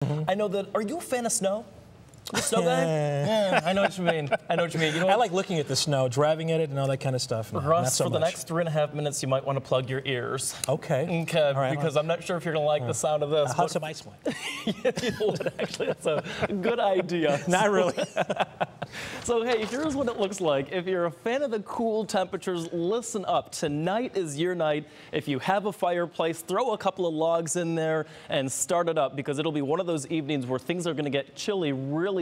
I know that. Are you a fan of snow? The snow guy? Yeah, I know what you mean. I know what you mean. You know, I like looking at the snow, driving at it, and all that kind of stuff. No, Russ, so for the much. next 3.5 minutes, you might want to plug your ears. Okay. Okay, All right, because I'm not sure if you're going to like the sound of this. I'll have some ice wine. You know what, actually, that's a good idea. Not really. So, hey, here's what it looks like. If you're a fan of the cool temperatures, listen up. Tonight is your night. If you have a fireplace, throw a couple of logs in there and start it up, because it'll be one of those evenings where things are going to get chilly really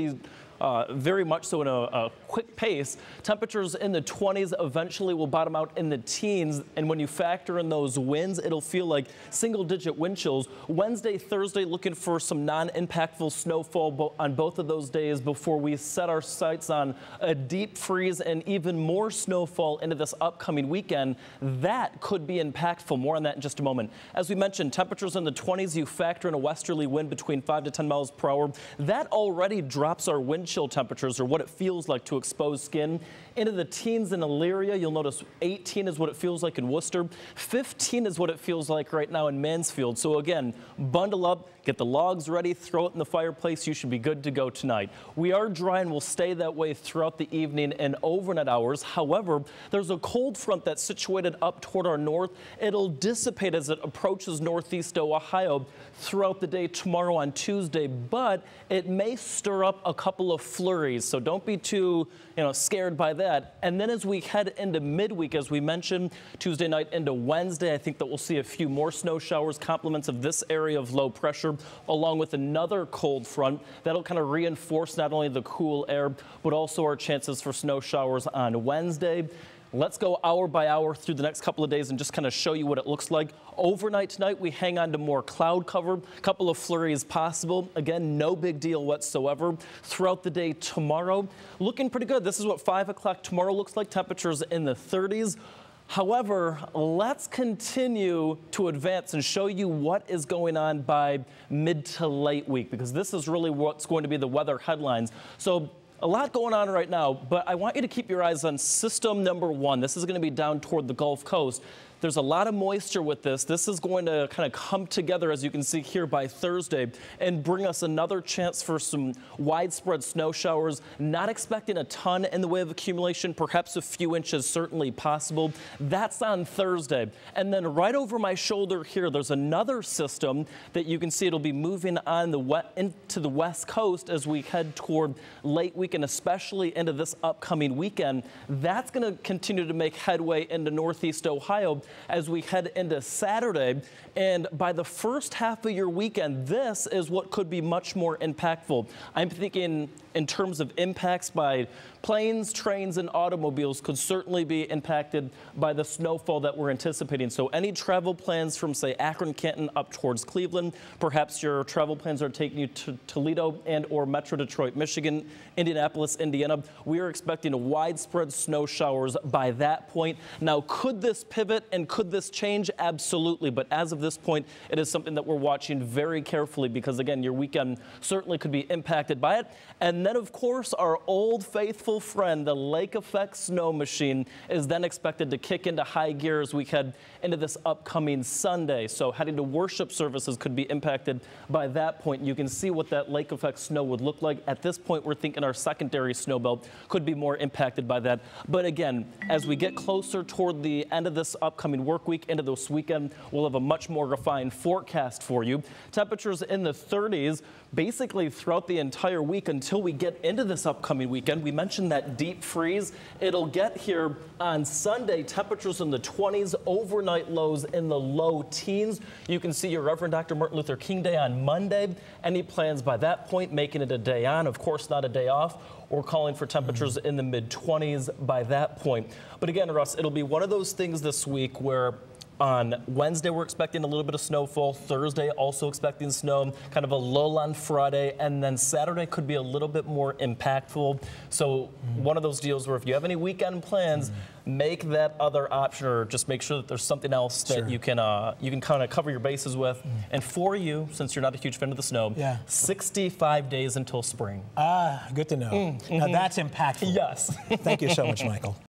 very much so in a quick pace. Temperatures in the 20s eventually will bottom out in the teens, and when you factor in those winds, it'll feel like single-digit wind chills. Wednesday, Thursday, looking for some non-impactful snowfall on both of those days before we set our sights on a deep freeze and even more snowfall into this upcoming weekend. That could be impactful. More on that in just a moment. As we mentioned, temperatures in the 20s, you factor in a westerly wind between 5 to 10 miles per hour. That already drops our wind chill temperatures, or what it feels like to exposed skin, into the teens in Elyria. You'll notice 18 is what it feels like in Worcester. 15 is what it feels like right now in Mansfield. So again, bundle up, get the logs ready, throw it in the fireplace. You should be good to go tonight. We are dry and will stay that way throughout the evening and overnight hours. However, there's a cold front that's situated up toward our north. It'll dissipate as it approaches northeast Ohio throughout the day tomorrow on Tuesday, but it may stir up a couple of flurries, so don't be too scared by that. And then as we head into midweek, as we mentioned, Tuesday night into Wednesday, I think that we'll see a few more snow showers, complements of this area of low pressure, along with another cold front that'll kind of reinforce not only the cool air, but also our chances for snow showers on Wednesday. Let's go hour by hour through the next couple of days and just kind of show you what it looks like. Overnight tonight, we hang on to more cloud cover, a couple of flurries possible. Again, no big deal whatsoever. Throughout the day tomorrow, looking pretty good. This is what 5 o'clock tomorrow looks like, temperatures in the 30s. However, let's continue to advance and show you what is going on by mid to late week, because this is really what's going to be the weather headlines. So a lot going on right now, but I want you to keep your eyes on system number 1. This is going to be down toward the Gulf Coast. There's a lot of moisture with this. This is going to kind of come together, as you can see here, by Thursday and bring us another chance for some widespread snow showers. Not expecting a ton in the way of accumulation, perhaps a few inches certainly possible. That's on Thursday. And then right over my shoulder here, there's another system that you can see. It'll be moving on into the west coast as we head toward late week and especially into this upcoming weekend. That's going to continue to make headway into northeast Ohio as we head into Saturday. And by the first half of your weekend, this is what could be much more impactful. I'm thinking in terms of impacts by planes, trains, and automobiles could certainly be impacted by the snowfall that we're anticipating. So any travel plans from, say, Akron, Canton up towards Cleveland, perhaps your travel plans are taking you to Toledo and or Metro Detroit, Michigan, Indianapolis, Indiana. We are expecting widespread snow showers by that point. Now, could this pivot and could this change? Absolutely. But as of this point, it is something that we're watching very carefully, because, again, your weekend certainly could be impacted by it. And then, of course, our old faithful friend, the lake effect snow machine, is then expected to kick into high gear as we head into this upcoming Sunday. So heading to worship services could be impacted by that point. You can see what that lake effect snow would look like. At this point, we're thinking our secondary snow belt could be more impacted by that. But again, as we get closer toward the end of this upcoming work week, into this weekend, we'll have a much more refined forecast for you. Temperatures in the 30s basically throughout the entire week until we get into this upcoming weekend. We mentioned that deep freeze. It'll get here on Sunday. Temperatures in the 20s, overnight lows in the low teens. You can see your Reverend Dr. Martin Luther King Day on Monday. Any plans by that point, making it a day on, of course not a day off, or calling for temperatures in the mid-20s by that point. But again, Russ, it'll be one of those things this week where on Wednesday, we're expecting a little bit of snowfall. Thursday, also expecting snow, kind of a lull on Friday. And then Saturday could be a little bit more impactful. So one of those deals where if you have any weekend plans, make that other option, or just make sure that there's something else that you can kind of cover your bases with. And for you, since you're not a huge fan of the snow, 65 days until spring. Good to know. Now that's impactful. Yes. Thank you so much, Michael.